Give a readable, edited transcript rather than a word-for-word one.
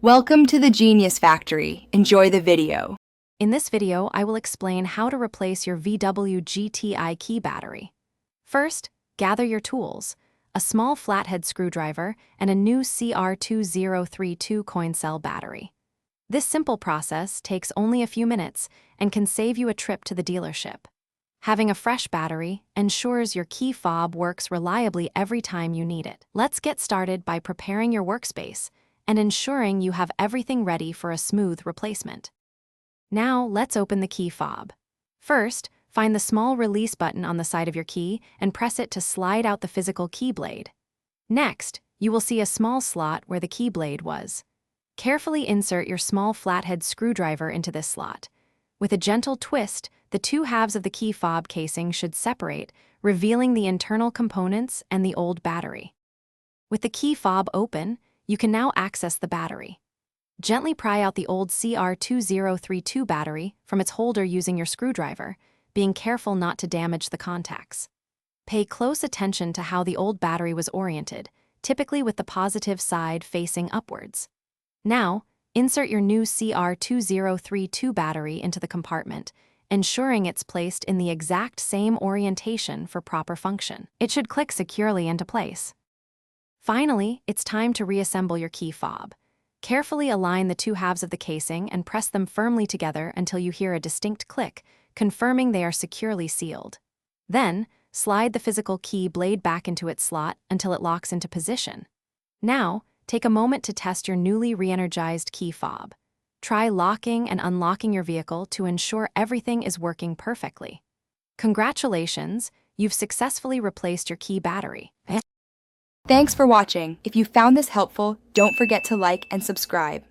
Welcome to the Genius Factory. Enjoy the video. In this video, I will explain how to replace your VW GTI key battery. First, gather your tools, a small flathead screwdriver and a new CR2032 coin cell battery. This simple process takes only a few minutes and can save you a trip to the dealership. Having a fresh battery ensures your key fob works reliably every time you need it. Let's get started by preparing your workspace and ensuring you have everything ready for a smooth replacement. Now, let's open the key fob. First, find the small release button on the side of your key and press it to slide out the physical key blade. Next, you will see a small slot where the key blade was. Carefully insert your small flathead screwdriver into this slot. With a gentle twist, the two halves of the key fob casing should separate, revealing the internal components and the old battery. With the key fob open, you can now access the battery. Gently pry out the old CR2032 battery from its holder using your screwdriver, being careful not to damage the contacts. Pay close attention to how the old battery was oriented, typically with the positive side facing upwards. Now, insert your new CR2032 battery into the compartment, ensuring it's placed in the exact same orientation for proper function. It should click securely into place. Finally, it's time to reassemble your key fob. Carefully align the two halves of the casing and press them firmly together until you hear a distinct click, confirming they are securely sealed. Then, slide the physical key blade back into its slot until it locks into position. Now, take a moment to test your newly re-energized key fob. Try locking and unlocking your vehicle to ensure everything is working perfectly. Congratulations, you've successfully replaced your key battery. Thanks for watching. If you found this helpful, don't forget to like and subscribe.